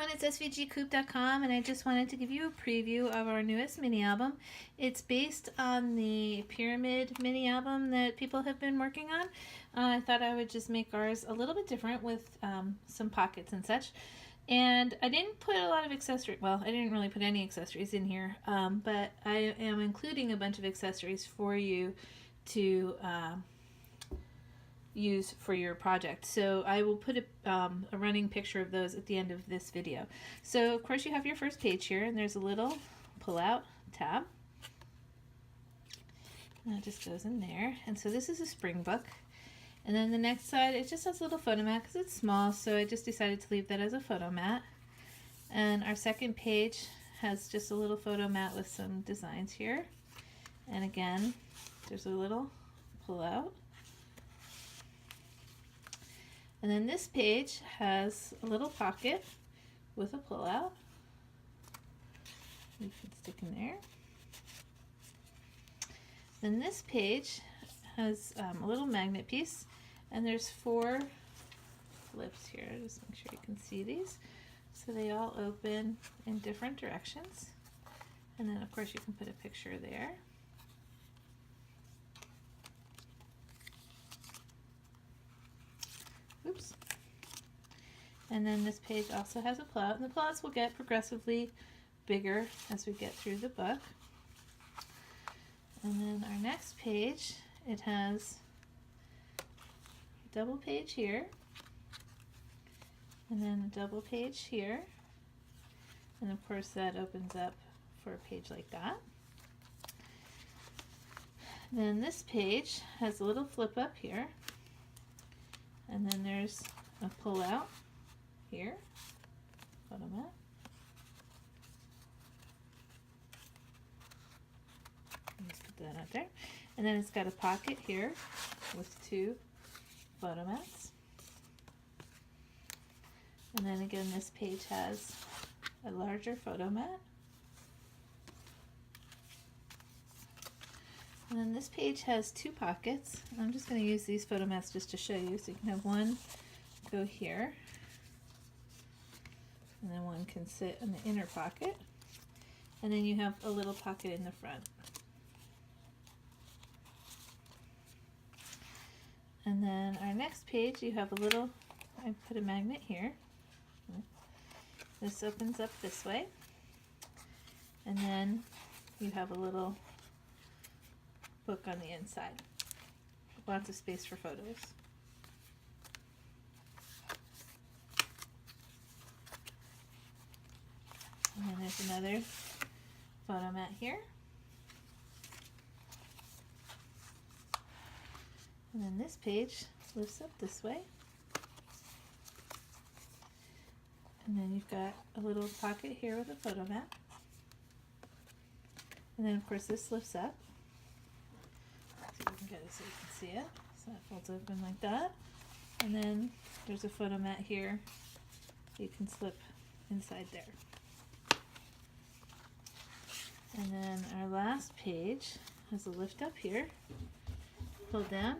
It's svgcoop.com, and I just wanted to give you a preview of our newest mini album. It's based on the pyramid mini album that people have been working on. I thought I would just make ours a little bit different with some pockets and such. And I didn't put a lot of accessories, well, I didn't really put any accessories in here, but I am including a bunch of accessories for you to use for your project. So I will put a running picture of those at the end of this video. So of course you have your first page here, and there's a little pull-out tab. And that just goes in there. And so this is a spring book. And then the next side, it just has a little photo mat because it's small, so I just decided to leave that as a photo mat. And our second page has just a little photo mat with some designs here. And again, there's a little pull-out. And then this page has a little pocket with a pull-out. You can stick in there. Then this page has a little magnet piece, and there's 4 flips here. Just make sure you can see these. So they all open in different directions. And then of course you can put a picture there. Oops. And then this page also has a pull-out, and the pull-outs will get progressively bigger as we get through the book. And then our next page, it has a double page here, and then a double page here, and of course that opens up for a page like that. Then this page has a little flip up here, and then there's a pull out here, photo mat. Just put that out there. And then it's got a pocket here with 2 photo mats. And then again, this page has a larger photo mat. And then this page has 2 pockets. I'm just going to use these photo mats just to show you. So you can have one go here, and then one can sit in the inner pocket. And then you have a little pocket in the front. And then our next page, you have a little, I put a magnet here. This opens up this way. And then you have a little book on the inside. Lots of space for photos. And then there's another photo mat here. And then this page lifts up this way. And then you've got a little pocket here with a photo mat. And then of course this lifts up. See if we can get it so you can see it. So that folds open like that. And then there's a photo mat here you can slip inside there. And then our last page has a lift up here, pull down,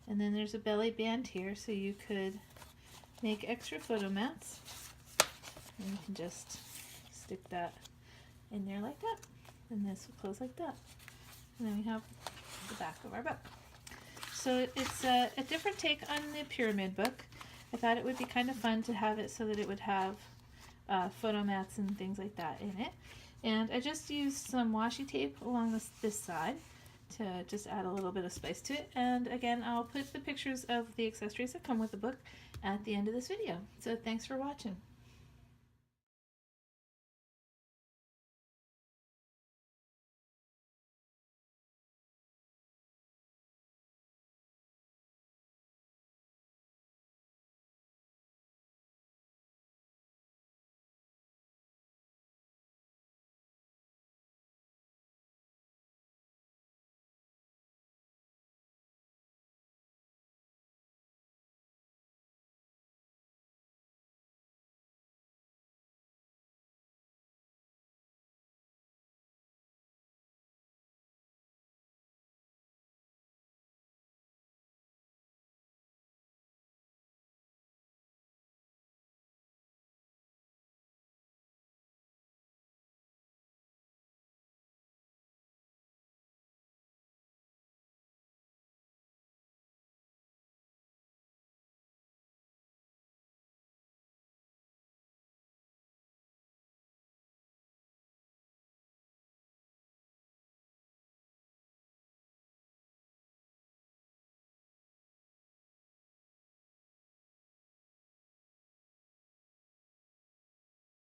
and then there's a belly band here, so you could make extra photo mats, and you can just stick that in there like that, and this will close like that. And then we have the back of our book. So it's a different take on the pyramid book. I thought it would be kind of fun to have it so that it would have photo mats and things like that in it. And I just used some washi tape along this side to just add a little bit of spice to it. And again, I'll put the pictures of the accessories that come with the book at the end of this video. So thanks for watching.